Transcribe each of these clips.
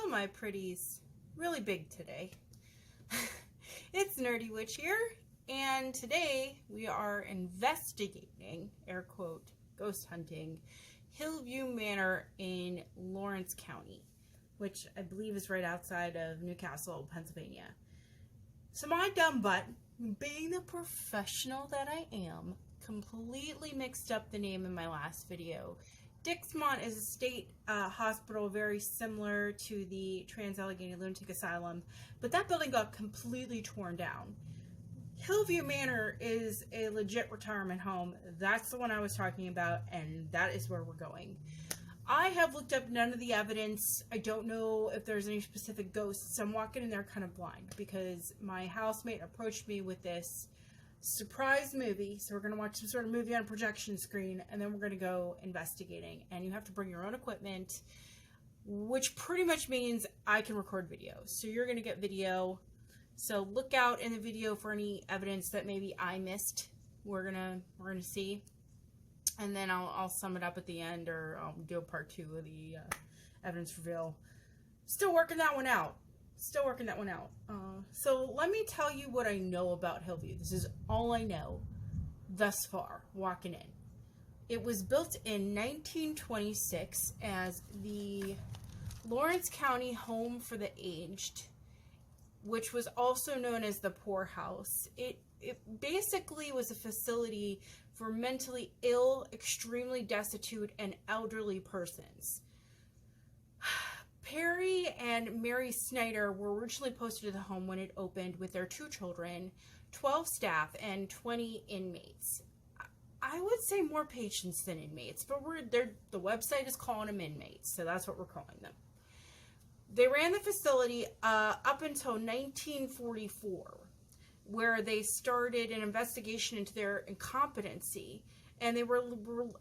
my pretties, really big today. It's Nerdy Witch here, and today we are investigating, air quote, ghost hunting, Hillview Manor in Lawrence County, which I believe is right outside of Newcastle, Pennsylvania. So my dumb butt, being the professional that I am, completely mixed up the name in my last video. Dixmont is a state hospital very similar to the Trans-Allegheny Lunatic Asylum, but that building got completely torn down. Hillview Manor is a legit retirement home. That's the one I was talking about, and that is where we're going. I have looked up none of the evidence. I don't know if there's any specific ghosts. I'm walking in there kind of blind because my housemate approached me with this surprise movie. So we're going to watch some sort of movie on a projection screen, and then we're going to go investigating. And you have to bring your own equipment, which pretty much means I can record video. So you're going to get video. So look out in the video for any evidence that maybe I missed. We're gonna see, and then I'll sum it up at the end, or I'll do a part 2 of the evidence reveal. Still working that one out. So let me tell you what I know about Hillview. This is all I know thus far, walking in. It was built in 1926 as the Lawrence County Home for the Aged, which was also known as the Poor House. It basically was a facility for mentally ill, extremely destitute, and elderly persons. Perry and Mary Snyder were originally posted to the home when it opened with their 2 children, 12 staff, and 20 inmates. I would say more patients than inmates, but the website is calling them inmates, so that's what we're calling them. They ran the facility up until 1944, where they started an investigation into their incompetency, and they were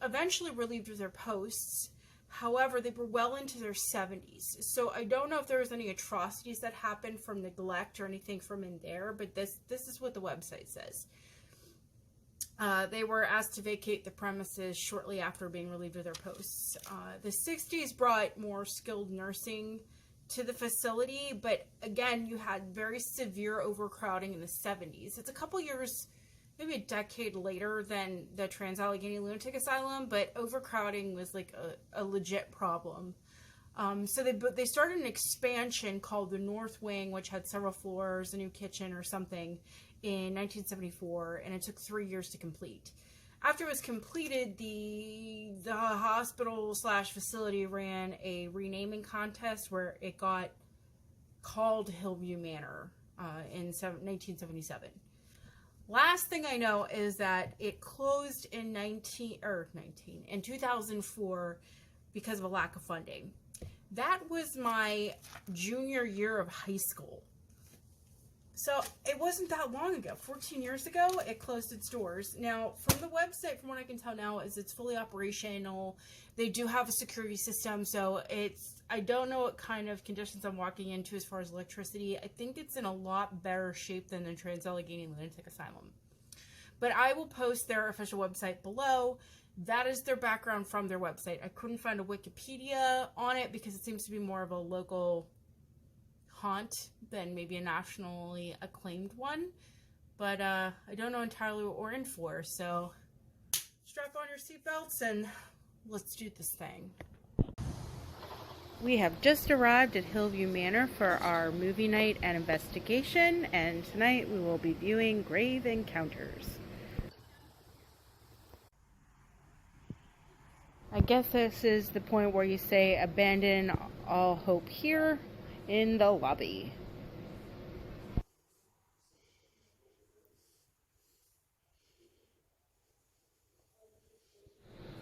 eventually relieved of their posts. However, they were well into their 70s, so I don't know if there was any atrocities that happened from neglect or anything from in there, but this is what the website says. They were asked to vacate the premises shortly after being relieved of their posts. The 60s brought more skilled nursing to the facility, but again, you had very severe overcrowding in the 70s. It's a couple years, maybe a decade later than the Trans-Allegheny Lunatic Asylum, but overcrowding was like a legit problem. So they started an expansion called the North Wing, which had several floors, a new kitchen or something, in 1974, and it took 3 years to complete. After it was completed, the hospital/facility ran a renaming contest where it got called Hillview Manor in 1977. Last thing I know is that it closed in 2004 because of a lack of funding. That was my junior year of high school. So it wasn't that long ago. 14 years ago, it closed its doors. Now, from the website, from what I can tell now, is it's fully operational. They do have a security system, so I don't know what kind of conditions I'm walking into as far as electricity. I think it's in a lot better shape than the Trans-Allegheny Lunatic Asylum. But I will post their official website below. That is their background from their website. I couldn't find a Wikipedia on it because it seems to be more of a local haunt than maybe a nationally acclaimed one, but I don't know entirely what we're in for, so strap on your seatbelts and let's do this thing. We have just arrived at Hillview Manor for our movie night and investigation, and tonight we will be viewing Grave Encounters. I guess this is the point where you say abandon all hope here in the lobby.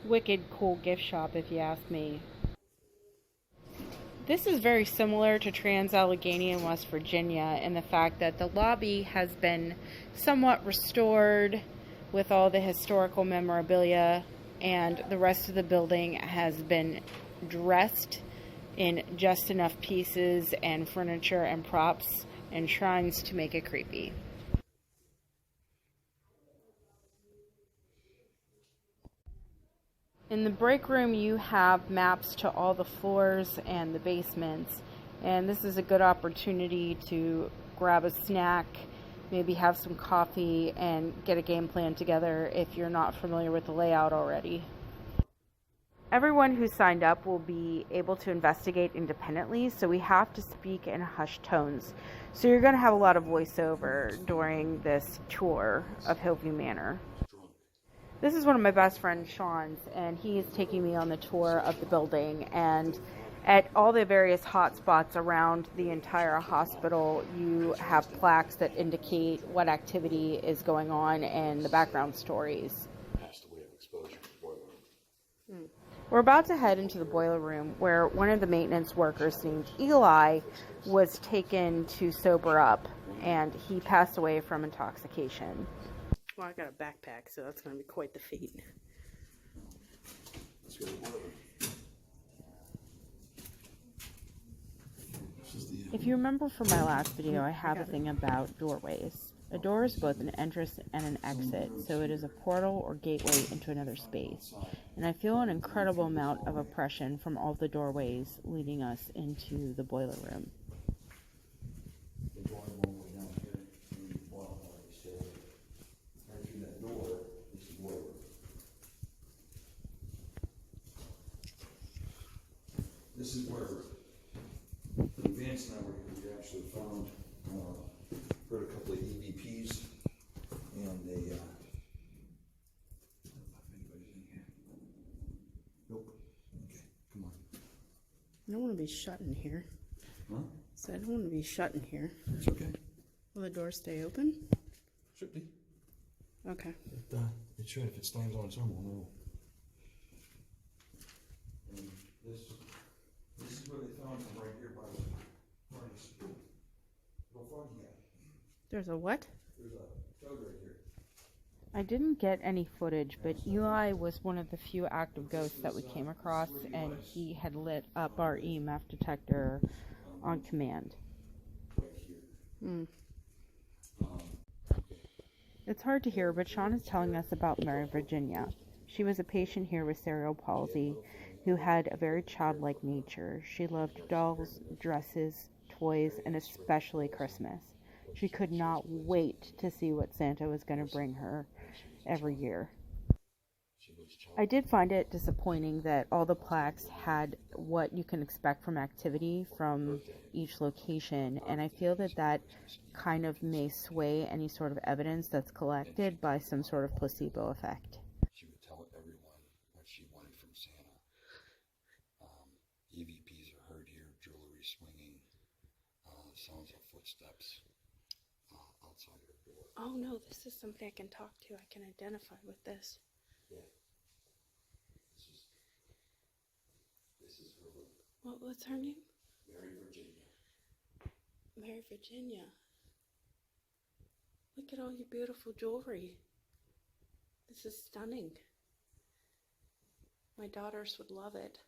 Wicked cool gift shop, if you ask me. This is very similar to Trans-Allegheny in West Virginia in the fact that the lobby has been somewhat restored with all the historical memorabilia, and the rest of the building has been dressed in just enough pieces and furniture and props and shrines to make it creepy. In the break room, you have maps to all the floors and the basements, And this is a good opportunity to grab a snack, maybe have some coffee, and get a game plan together if you're not familiar with the layout already. Everyone who signed up will be able to investigate independently, so we have to speak in hushed tones. So you're going to have a lot of voiceover during this tour of Hillview Manor. This is one of my best friends, Sean's, and he is taking me on the tour of the building. And at all the various hot spots around the entire hospital, you have plaques that indicate what activity is going on and the background stories. We're about to head into the boiler room where one of the maintenance workers named Eli was taken to sober up, and he passed away from intoxication. Well, I got a backpack, so that's going to be quite the feat. If you remember from my last video, I have a thing about doorways. A door is both an entrance and an exit, so it is a portal or gateway into another space. And I feel an incredible amount of oppression from all the doorways leading us into the boiler room. This is where Vance and I were here. We actually found, heard a couple of EVPs, and they, I don't know if anybody's in here. Nope. Okay, come on. I don't want to be shut in here. Huh? So I don't want to be shut in here. It's okay. Will the door stay open? Should be. Okay. It should. If it slams on its own, we'll know. And this is where they found them, right here by the furnace. Little foggy guy. There's a what? There's a toad right here. I didn't get any footage, but Eli was one of the few active ghosts that we came across, and he had lit up our EMF detector on command. Right here. It's hard to hear, but Sean is telling us about Mary Virginia. She was a patient here with cerebral palsy who had a very childlike nature. She loved dolls, dresses, toys, and especially Christmas. She could not wait to see what Santa was going to bring her every year. I did find it disappointing that all the plaques had what you can expect from activity from each location, and I feel that that kind of may sway any sort of evidence that's collected by some sort of placebo effect. She would tell everyone what she wanted from Santa. EVPs are heard here, jewelry swinging, sounds of footsteps outside her door. Oh no, this is somebody I can talk to. I can identify with this. Yeah. This is her room. What's her name? Mary Virginia. Mary Virginia. Look at all your beautiful jewelry. This is stunning. My daughters would love it.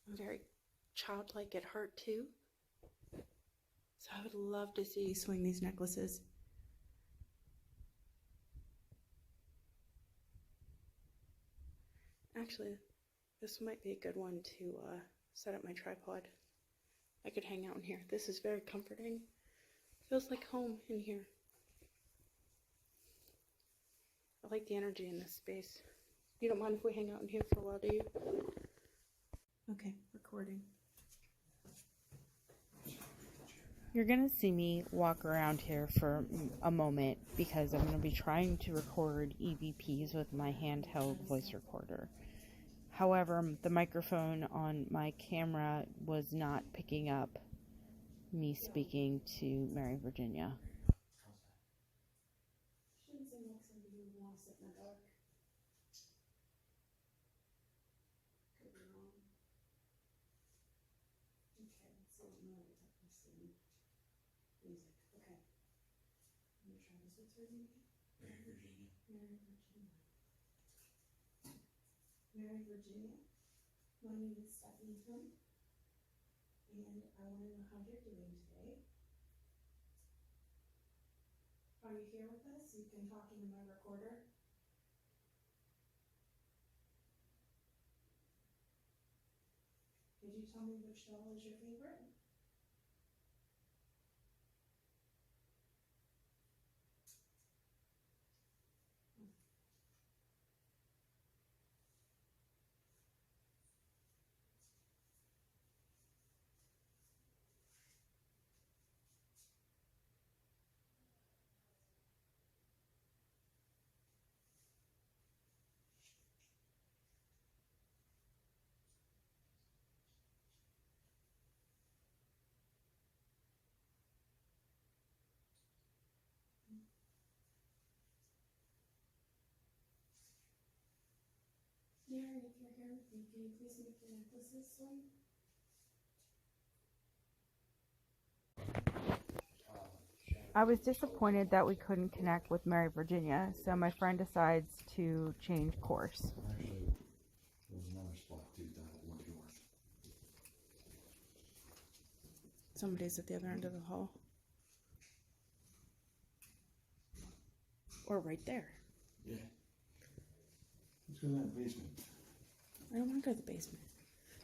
I'm very childlike at heart too. So I would love to see you swing these necklaces. Actually, this might be a good one to set up my tripod. I could hang out in here. This is very comforting. Feels like home in here. I like the energy in this space. You don't mind if we hang out in here for a while, do you? Okay, recording. You're going to see me walk around here for a moment because I'm going to be trying to record EVPs with my handheld voice recorder. However, the microphone on my camera was not picking up me speaking to Mary Virginia. Shouldn't seem like somebody who would want to sit in the dark. Could be wrong. Okay, let's see what noise I can see. Music. Okay. Let me try this. What's her name? Mary Virginia. Mary Virginia. Mary Virginia. My name is Stephanie Hunt, and I want to know how you're doing today. Are you here with us? You can talk into my recorder. Did you tell me which doll is your favorite? Darren, if you're here with me, can you please make the necklaces swing? I was disappointed that we couldn't connect with Mary Virginia, so my friend decides to change course. Actually, there's another spot too down at one north. Somebody's at the other end of the hall. Or right there. Yeah. Let's go to that basement. I don't want to go to the basement.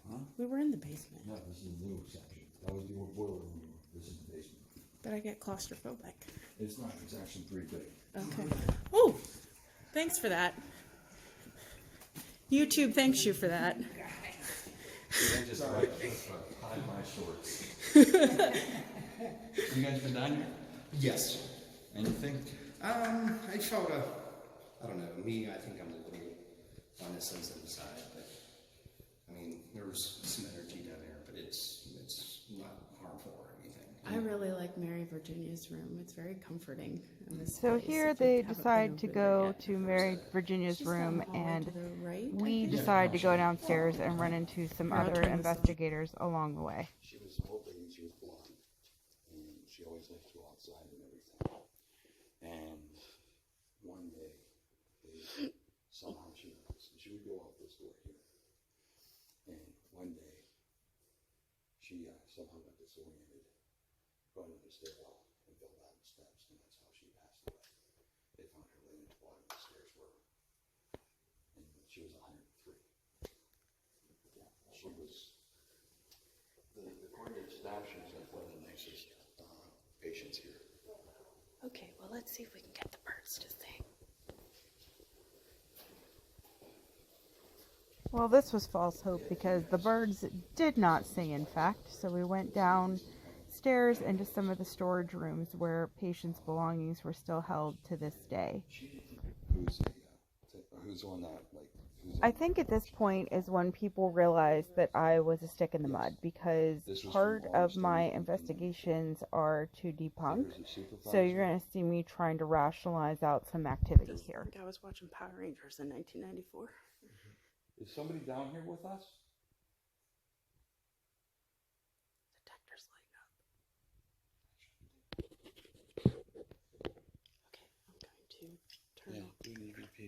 Huh? We were in the basement. No, this is the new section. That was the old boiler room. This is the basement. But I get claustrophobic. It's not, it's actually pretty big. Okay. Oh, thanks for that. YouTube thanks you for that. I just hide my shorts. You guys been down here? Yes. Anything? I felt I don't know, I think I'm a little on the sensitive side, but I mean, there was some energy down there, but it's not harmful or anything. I really like Mary Virginia's room. It's very comforting. In this So place, here if you they haven't decide been to over there go yet. to Mary Virginia's She's down room, the hallway and to the right, I we think. decide to go downstairs and run into some Here, I'll other turn this on. investigators along the way. She was hoping she was blonde, and she always liked to go outside and everything. And one day, somehow she would go out this door here. And one day, she somehow got disoriented, got into the stairwell, and fell down the steps, and that's how she passed away. They found her laying at the bottom of the stairs were, and she was 103. Yeah, she was. The coordinated staff, she was like one of the nicest patients here. Okay, well, let's see if we can get the birds to sing. Well, this was false hope because the birds did not sing, in fact, so we went downstairs into some of the storage rooms where patients' belongings were still held to this day. Who's on that? I think at this point is when people realized that I was a stick in the mud, because This was part from of my Armstrong. investigations are to debunk. There's a supervisor. So you're going to see me trying to rationalize out some activity Just here. like I was watching Power Rangers in 1994. Is somebody down here with us? Detector's lighting up. Okay, I'm going to turn Yeah, off. do an EVP.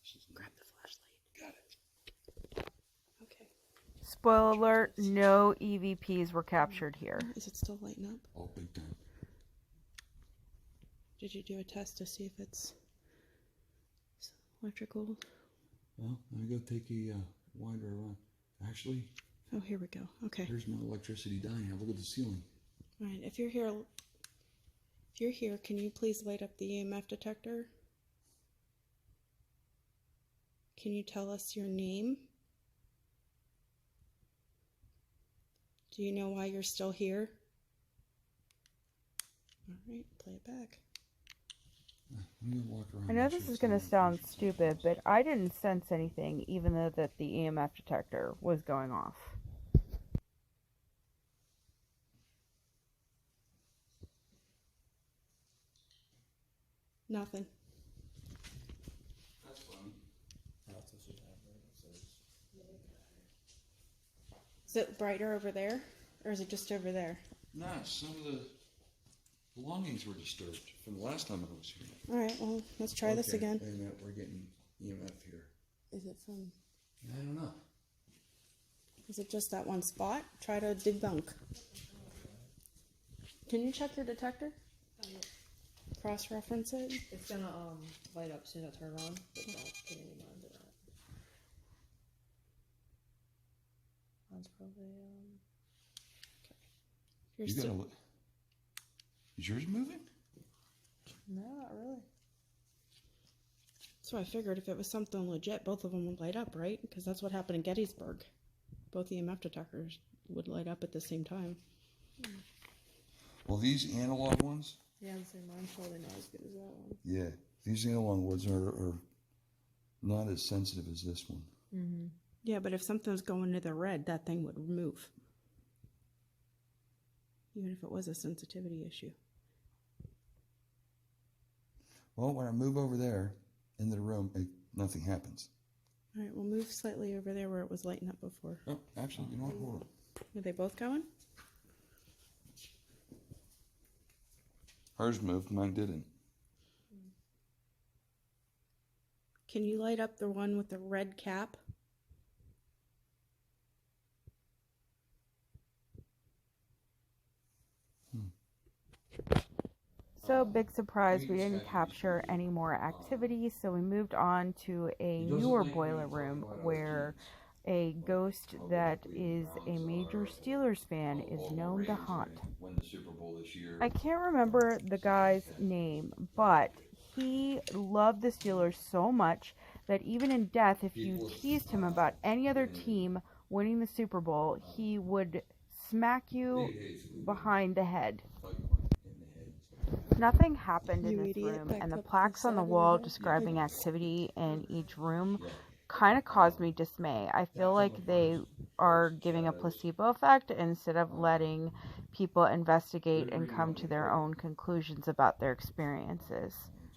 This is Grab the flashlight. Got it. Okay. Spoiler alert, no EVPs were captured here. Is it still lighting up? Oh, big time. Did you do a test to see if it's electrical? Well, let me go take a wider around. Actually, Oh, here we go. Okay. there's no electricity down here. Look at the ceiling. All right. If you're here, can you please light up the EMF detector? Can you tell us your name? Do you know why you're still here? All right, play it back. I'm gonna walk around. I know and this see is if going to somebody- sound stupid, but I didn't sense anything, even though that the EMF detector was going off. Nothing. That's funny. Is it brighter over there, or is it just over there? Nah, some of the belongings were disturbed from the last time I was here. All right, well, let's try this Okay, again. wait a minute, we're getting EMF here. Is it from? I don't know. Is it just that one spot? Try to debunk. Can you check your detector? Cross-reference it. It's gonna light up soon. I turn it on, but don't pay any mind to that. of a. Okay. You're You still. gotta look. Is yours moving? No, not really. So I figured if it was something legit, both of them would light up, right? Because that's what happened in Gettysburg. Both EMF detectors would light up at the same time. Well, these analog ones, Yeah, I'm saying mine's probably not as good as that one. yeah, these analog ones are not as sensitive as this one. Mm-hmm. Yeah, but if something's going to the red, that thing would move. Even if it was a sensitivity issue. Well, when I move over there into the room, nothing happens. All right, we'll move slightly over there where it was lighting up before. Oh, actually, you know what? Hold on. Are they both going? Hers moved, mine didn't. Can you light up the one with the red cap? So, big surprise, we didn't capture any more activity, so we moved on to a newer boiler room where a ghost that is a major Steelers fan is known to haunt. Win the Super Bowl this year. I can't remember the guy's name, but he loved the Steelers so much that even in death, if you teased him about any other team winning the Super Bowl, he would smack you behind the head. Nothing happened in You this idiot, room, that and the cup plaques was on the sad in wall the head. describing activity in each room kind of caused me dismay. I feel like they are giving a placebo effect instead of letting people investigate and come to their own conclusions about their experiences.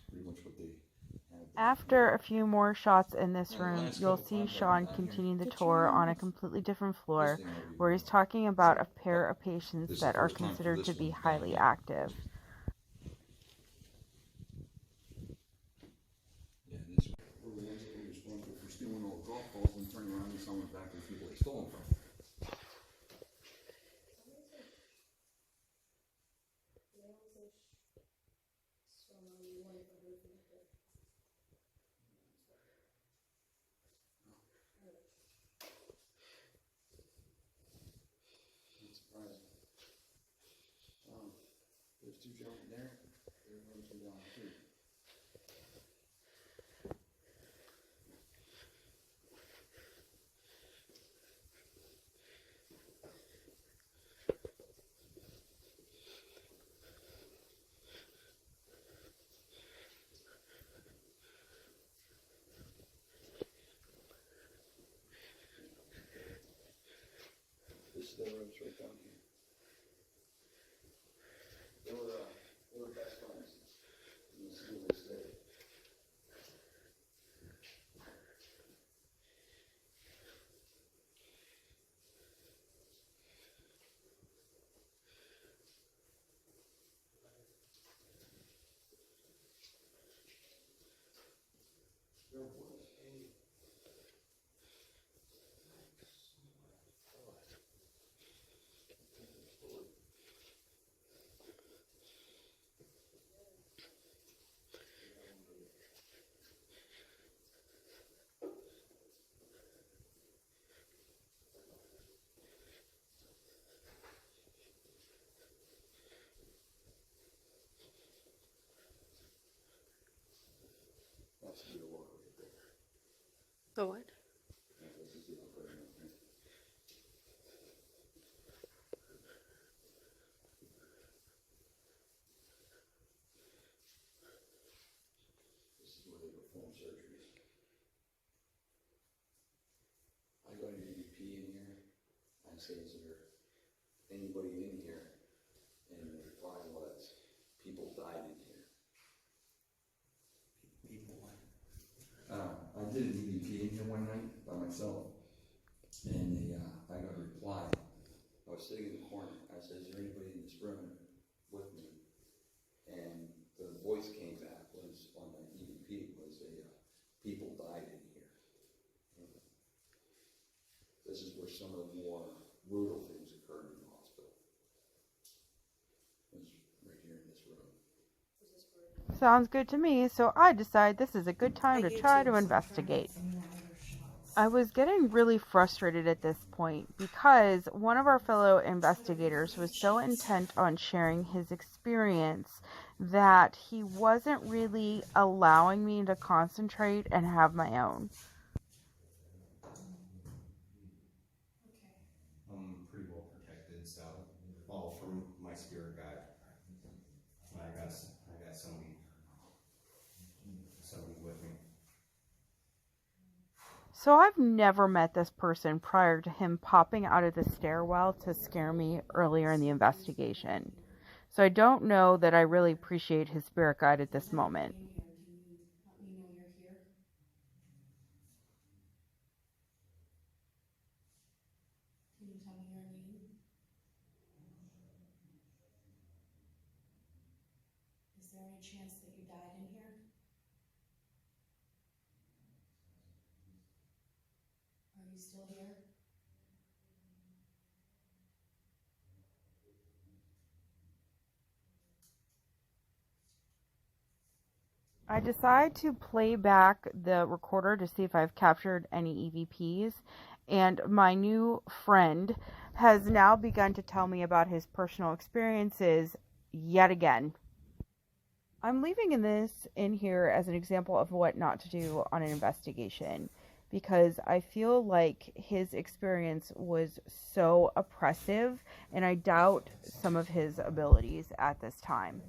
Pretty much what they have. After a few more shots in this room, you'll see Sean continuing the tour on a completely different floor where he's talking about a pair of patients that are considered to be highly active. Yeah, this were the ones that were responsible for stealing all the golf balls and turning around and selling them back to the people they stole them from. Not surprising. There's two gentlemen there. Their rooms are down too. This is their rooms right down here. They were best friends. And this is where they stayed. There was a That's the water right there. The what? This is the operating room here. This is where they perform surgeries. I got an EVP in here. I say, is there anybody in here? And the reply was, people died in here. People what? I did an EVP in here one night by myself, and I got a reply. I was sitting in the corner. I said, is there anybody in this room with me? And the voice came back was on the EVP was people died in here. This is where some of the more brutal things occurred in the hospital. It was right here in this room. Sounds good to me, so I decide this is a good time to try to investigate. I was getting really frustrated at this point because one of our fellow investigators was so intent on sharing his experience that he wasn't really allowing me to concentrate and have my own. I'm pretty well protected, so all from my spirit guide. I got somebody with me. So I've never met this person prior to him popping out of the stairwell to scare me earlier in the investigation. So I don't know that I really appreciate his spirit guide at this moment. Let me know you're here. Can you tell me your name? Is there any chance that you died in here? Are you still here? I decide to play back the recorder to see if I've captured any EVPs, and my new friend has now begun to tell me about his personal experiences yet again. I'm leaving this in here as an example of what not to do on an investigation because I feel like his experience was so oppressive and I doubt some of his abilities at this time.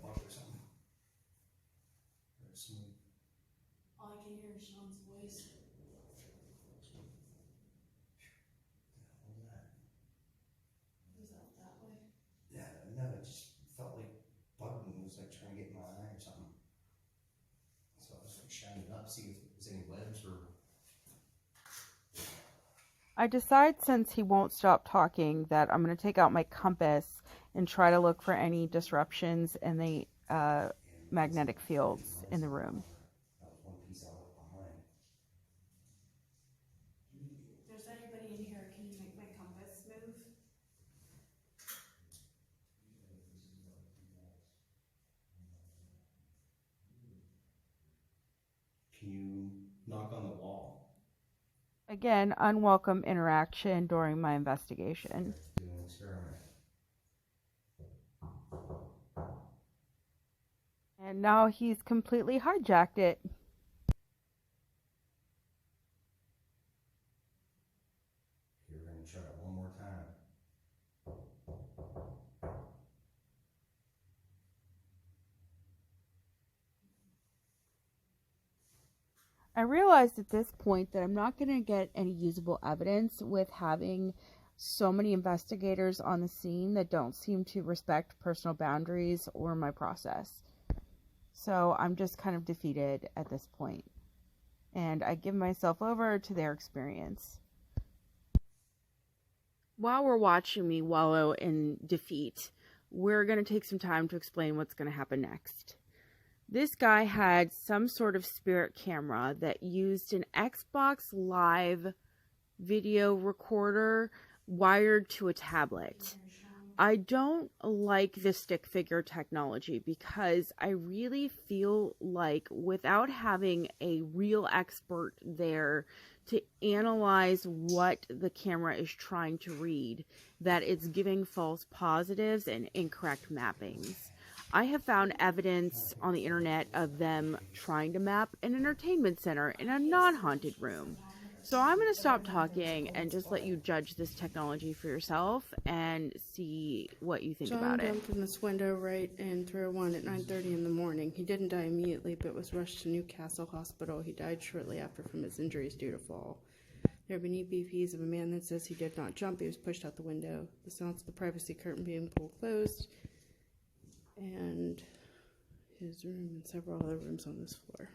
All I can hear is Sean's voice. Was that way? Yeah, no, it just felt like bugging. It was like trying to get in my eye or something. So I was like shining it up, see if there's any webs or. I decide since he won't stop talking that I'm going to take out my compass and try to look for any disruptions in the magnetic fields in the room. That was one piece I left behind. If there's anybody in here, can you make my compass move? Can you knock on the wall? Again, unwelcome interaction during my investigation. Do an experiment. And now he's completely hijacked it. You're going to try it one more time. I realized at this point that I'm not going to get any usable evidence with having so many investigators on the scene that don't seem to respect personal boundaries or my process. So I'm just kind of defeated at this point. And I give myself over to their experience. While we're watching me wallow in defeat, we're going to take some time to explain what's going to happen next. This guy had some sort of spirit camera that used an Xbox Live video recorder wired to a tablet. I don't like the stick figure technology because I really feel like without having a real expert there to analyze what the camera is trying to read, that it's giving false positives and incorrect mappings. I have found evidence on the internet of them trying to map an entertainment center in a non-haunted room. So I'm going to stop talking and just let you judge this technology for yourself and see what you think about it. John jumped in this window right in 301 at 9:30 in the morning. He didn't die immediately, but was rushed to Newcastle Hospital. He died shortly after from his injuries due to fall. There have been EVPs of a man that says he did not jump. He was pushed out the window. The sounds of the privacy curtain being pulled closed. And his room and several other rooms on this floor.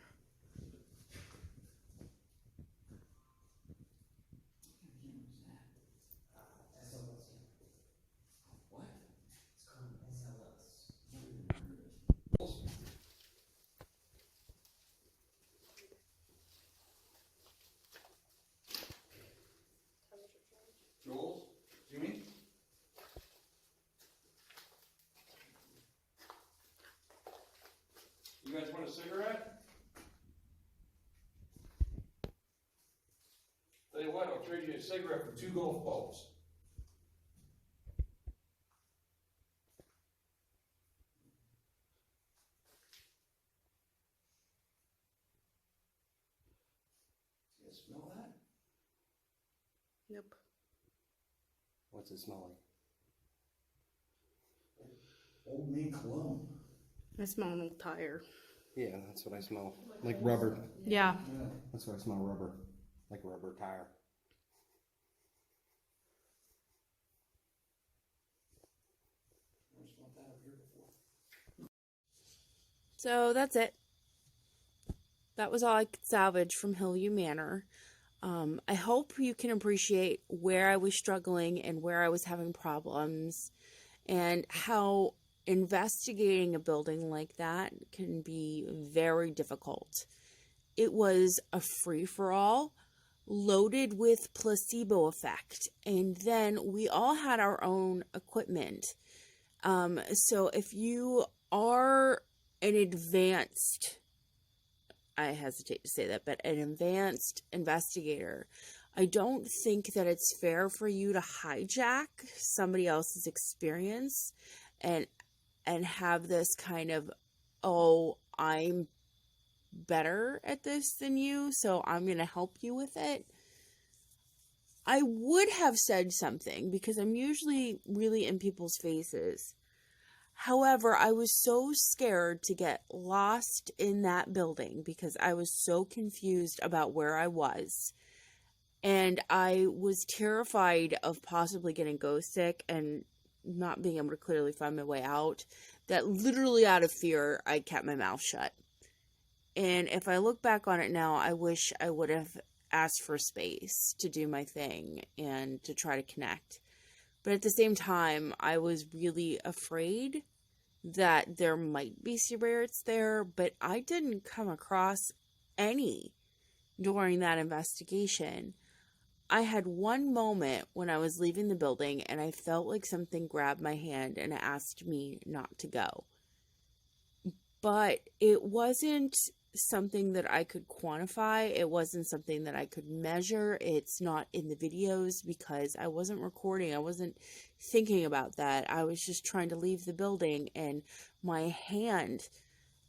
Jules? Jimmy? You guys want a cigarette? cigarette for 2 golf balls. You guys smell that? Nope. What's it smell like? Old Main cologne. I smell an old tire. Yeah, that's what I smell. Like rubber. Yeah. That's what I smell, rubber. Like a rubber tire. Never smelled that up here before. So that's it. That was all I could salvage from Hillview Manor. I hope you can appreciate where I was struggling and where I was having problems, and how investigating a building like that can be very difficult. It was a free-for-all loaded with placebo effect, and then we all had our own equipment. So if you are an advanced, I hesitate to say that, but an advanced investigator, I don't think that it's fair for you to hijack somebody else's experience and have this kind of, oh, I'm better at this than you, so I'm going to help you with it. I would have said something because I'm usually really in people's faces. However, I was so scared to get lost in that building because I was so confused about where I was. And I was terrified of possibly getting ghost sick and not being able to clearly find my way out, that literally out of fear, I kept my mouth shut. And if I look back on it now, I wish I would have asked for space to do my thing and to try to connect. But at the same time, I was really afraid that there might be spirits there, but I didn't come across any during that investigation. I had one moment when I was leaving the building and I felt like something grabbed my hand and asked me not to go. But it wasn't something that I could quantify. It wasn't something that I could measure. It's not in the videos because I wasn't recording. I wasn't thinking about that. I was just trying to leave the building, and my hand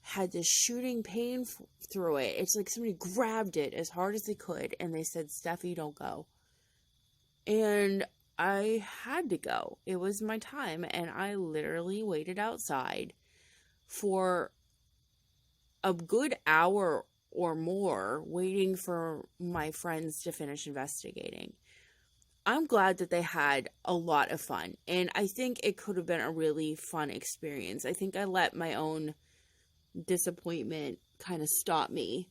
had this shooting pain through it. It's like somebody grabbed it as hard as they could and they said, "Steffi, don't go." And I had to go. It was my time, and I literally waited outside for a good hour or more waiting for my friends to finish investigating. I'm glad that they had a lot of fun, and I think it could have been a really fun experience. I think I let my own disappointment kind of stop me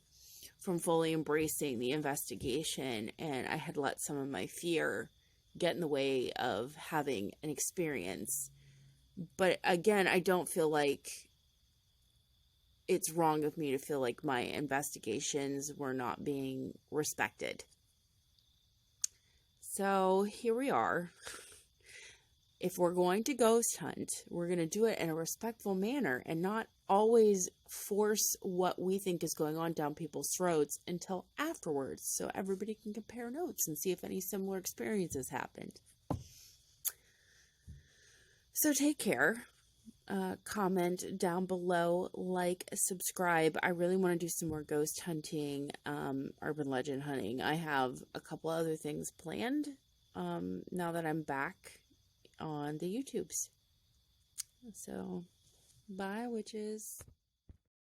from fully embracing the investigation, and I had let some of my fear get in the way of having an experience. But again, I don't feel like it's wrong of me to feel like my investigations were not being respected. So here we are. If we're going to ghost hunt, we're going to do it in a respectful manner and not always force what we think is going on down people's throats until afterwards, so everybody can compare notes and see if any similar experiences happened. So take care. Comment down below, like, subscribe. I really want to do some more ghost hunting, urban legend hunting. I have a couple other things planned now that I'm back on the YouTubes. So, bye, witches.